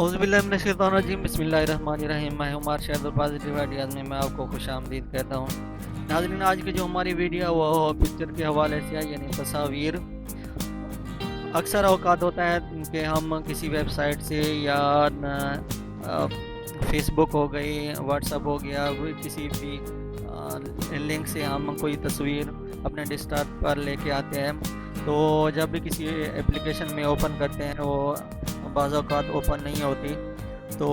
औज़ुबिल्लाहिमिनश्शैतानिर्रजीम बिस्मिल्लाहिर्रहमानिर्रहीम। मैं उमर शहद पॉजिटिव आइडियाज़ में मैं आपको खुशामदीद कहता हूँ। नाज़रीन, आज की जो हमारी वीडियो है वो पिक्चर के हवाले से है, यानी तस्वीर। अक्सर औकात होता है कि हम किसी वेबसाइट से या फेसबुक हो गई, व्हाट्सअप हो गया, किसी भी लिंक से हम कोई तस्वीर अपने डेस्कटॉप पर लेके आते हैं। तो जब भी किसी एप्लीकेशन में ओपन करते हैं वो बाज़ औक़ात ओपन नहीं होती। तो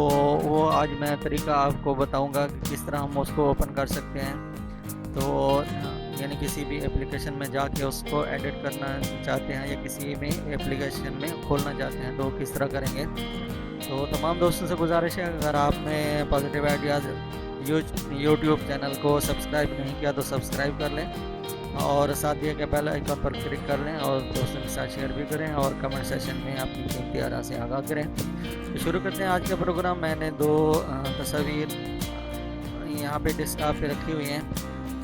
वो आज मैं तरीका आपको बताऊंगा कि किस तरह हम उसको ओपन कर सकते हैं। तो यानी किसी भी एप्लीकेशन में जाके उसको एडिट करना चाहते हैं या किसी में एप्लीकेशन में खोलना चाहते हैं तो किस तरह करेंगे। तो तमाम दोस्तों से गुजारिश है, अगर आपने पॉजिटिव आइडियाज़ यूट्यूब चैनल को सब्सक्राइब नहीं किया तो सब्सक्राइब कर लें और साथ दिए के बेल आइकन पर क्लिक कर लें और दोस्तों के साथ शेयर भी करें और कमेंट सेशन में अपनी कीमती आरा से आगाह करें। तो शुरू करते हैं आज का प्रोग्राम। मैंने दो तस्वीर यहाँ पे डेस्कटॉप पे रखी हुई हैं।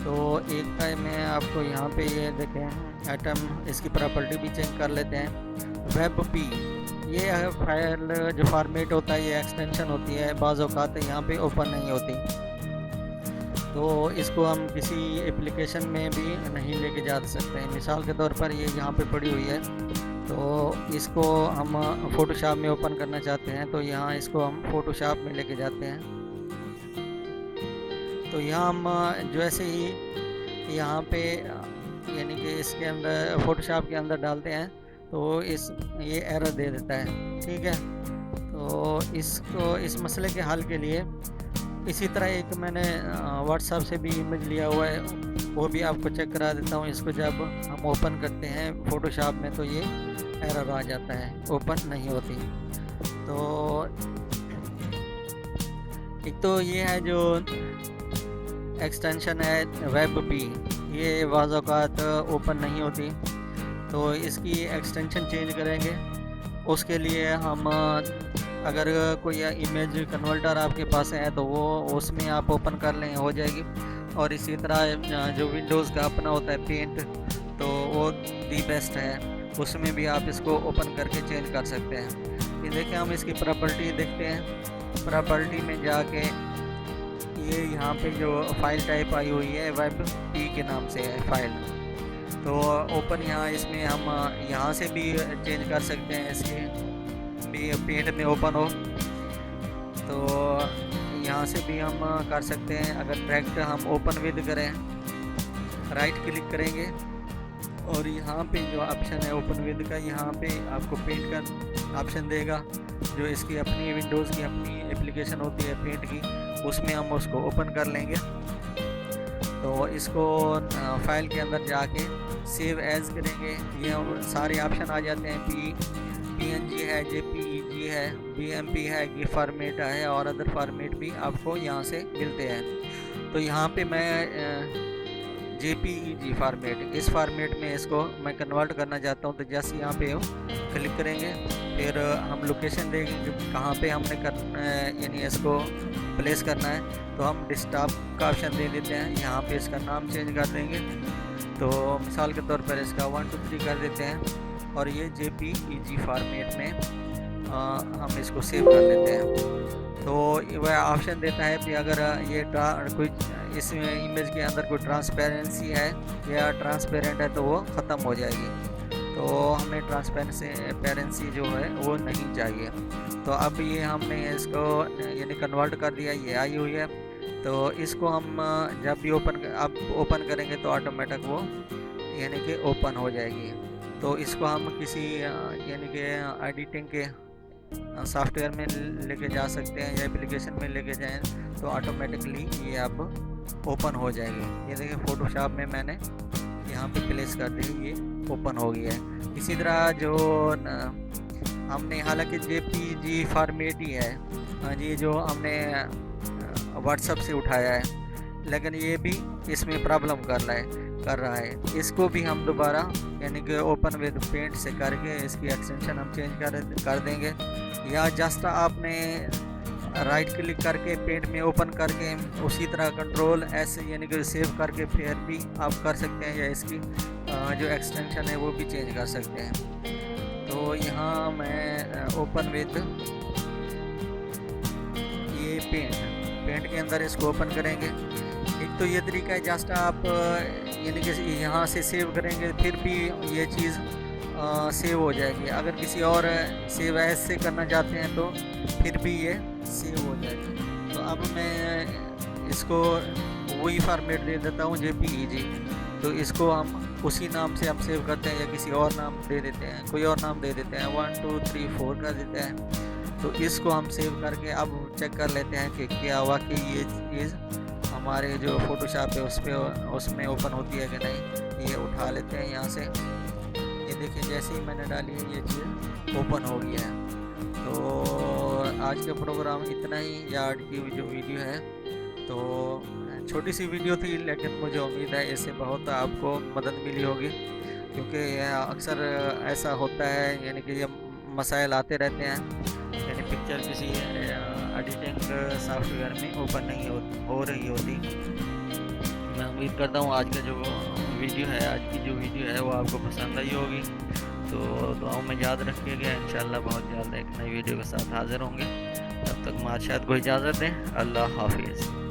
तो एक का मैं आपको यहाँ पे ये देखें आइटम, इसकी प्रॉपर्टी भी चेक कर लेते हैं। वेब पी, ये है फाइल जो फॉर्मेट होता है, ये एक्सटेंशन होती है, बाज़ औक़ात यहाँ पे ओपन नहीं होती। तो इसको हम किसी एप्लीकेशन में भी नहीं लेके जा सकते हैं। मिसाल के तौर पर ये यहाँ पे पड़ी हुई है, तो इसको हम फ़ोटोशॉप में ओपन करना चाहते हैं तो यहाँ इसको हम फ़ोटोशॉप में लेके जाते हैं। तो यहाँ हम जैसे ही यहाँ पे यानी कि इसके अंदर फ़ोटोशॉप के अंदर डालते हैं तो ये एरर दे देता है, ठीक है। तो इसको इस मसले के हल के लिए इसी तरह एक मैंने व्हाट्सएप से भी इमेज लिया हुआ है, वो भी आपको चेक करा देता हूँ। इसको जब हम ओपन करते हैं फ़ोटोशॉप में तो ये एरर आ जाता है, ओपन नहीं होती। तो एक तो ये है जो एक्सटेंशन है वेब पी, ये बाज़ औक़ात ओपन नहीं होती। तो इसकी एक्सटेंशन चेंज करेंगे। उसके लिए हम अगर कोई इमेज कन्वर्टर आपके पास है तो वो उसमें आप ओपन कर लें, हो जाएगी। और इसी तरह जो विंडोज़ का अपना होता है पेंट, तो वो दी बेस्ट है, उसमें भी आप इसको ओपन करके चेंज कर सकते हैं। ये देखें, हम इसकी प्रॉपर्टी देखते हैं। प्रॉपर्टी में जाके ये यहाँ पे जो फाइल टाइप आई हुई है वेब पी के नाम से है फाइल। तो ओपन यहाँ इसमें हम यहाँ से भी चेंज कर सकते हैं, इसके भी पेंट में ओपन हो तो यहाँ से भी हम कर सकते हैं। अगर डायरेक्ट हम ओपन विद करें, राइट क्लिक करेंगे और यहाँ पे जो ऑप्शन है ओपन विद का, यहाँ पे आपको पेंट का ऑप्शन देगा। जो इसकी अपनी विंडोज़ की अपनी एप्लीकेशन होती है पेंट की, उसमें हम उसको ओपन कर लेंगे। तो इसको फाइल के अंदर जाके सेव एज़ करेंगे। ये सारे ऑप्शन आ जाते हैं, PNG है, JPEG है, BMP है, GIF फॉर्मेट है और अदर फॉर्मेट भी आपको यहाँ से मिलते हैं। तो यहाँ पे मैं JPEG फॉर्मेट, इस फॉर्मेट में इसको मैं कन्वर्ट करना चाहता हूँ। तो जैसे यहाँ पे क्लिक करेंगे, फिर हम लोकेशन देंगे कहाँ पे हमने यानी इसको प्लेस करना है। तो हम डेस्कटॉप का ऑप्शन दे देते हैं, यहाँ पे इसका नाम चेंज कर देंगे। तो मिसाल के तौर पर इसका 1 2 3 कर देते हैं और ये JPEG फॉर्मेट में हम इसको सेव कर लेते हैं। तो वह ऑप्शन देता है कि अगर ये कोई इस इमेज के अंदर कोई ट्रांसपेरेंसी है या ट्रांसपेरेंट है तो वो ख़त्म हो जाएगी। तो हमें ट्रांसपेरेंसी जो है वो नहीं चाहिए। तो अब ये हमने इसको यानी कन्वर्ट कर दिया, ये आई हुई है। तो इसको हम जब भी ओपन करेंगे तो ऑटोमेटिक वो यानी कि ओपन हो जाएगी। तो इसको हम किसी यानी कि एडिटिंग के सॉफ्टवेयर में लेके जा सकते हैं या एप्लीकेशन में लेके जाएं तो ऑटोमेटिकली ये अब ओपन हो जाएगी। ये देखिए, फ़ोटोशॉप में मैंने यहाँ पे प्लेस कर दी, ये ओपन हो गया है। इसी तरह जो हमने, हालांकि JPG फॉर्मेट ही है, हाँ जी, जो हमने व्हाट्सएप से उठाया है, लेकिन ये भी इसमें प्रॉब्लम कर रहा है। इसको भी हम दोबारा यानी कि ओपन विद पेंट से करके इसकी एक्सटेंशन हम चेंज कर देंगे। या जस्ट आपने राइट क्लिक करके पेंट में ओपन करके उसी तरह Ctrl+S यानी कि सेव करके फिर भी आप कर सकते हैं, या इसकी जो एक्सटेंशन है वो भी चेंज कर सकते हैं। तो यहाँ मैं ओपन विद पेंट के अंदर इसको ओपन करेंगे। एक तो ये तरीका है, जस्ट आप यानी कि यहाँ से सेव करेंगे फिर भी ये चीज़ सेव हो जाएगी। अगर किसी और सेव एज से करना चाहते हैं तो फिर भी ये सेव हो जाएगी। तो अब मैं इसको वही फॉर्मेट दे देता हूँ JPEG। तो इसको हम उसी नाम से हम सेव करते हैं या किसी और नाम दे देते हैं, कोई और नाम दे देते हैं, 1 2 3 4 कर देते हैं। तो इसको हम सेव करके अब चेक कर लेते हैं कि क्या हुआ कि ये चीज़ हमारे जो फोटोशॉप है उसमें ओपन होती है कि नहीं। ये उठा लेते हैं यहाँ से। ये देखिए जैसे ही मैंने डाली है ये चीज़ ओपन हो गया है। तो आज का प्रोग्राम इतना ही, या आज की जो वीडियो है तो छोटी सी वीडियो थी, लेकिन मुझे उम्मीद है इससे बहुत आपको मदद मिली होगी, क्योंकि अक्सर ऐसा होता है यानी कि ये मसाइल आते रहते हैं, यानी पिक्चर किसी एडिटिंग सॉफ्टवेयर में ओपन नहीं हो रही होती। मैं उम्मीद करता हूँ आज का जो वीडियो है वो आपको पसंद आई होगी। तो दुआओं में याद रखिएगा। इंशाल्लाह बहुत जल्द एक नई वीडियो के साथ हाज़िर होंगे। तब तक माशाअल्लाह को इजाज़त दें। अल्लाह हाफिज़।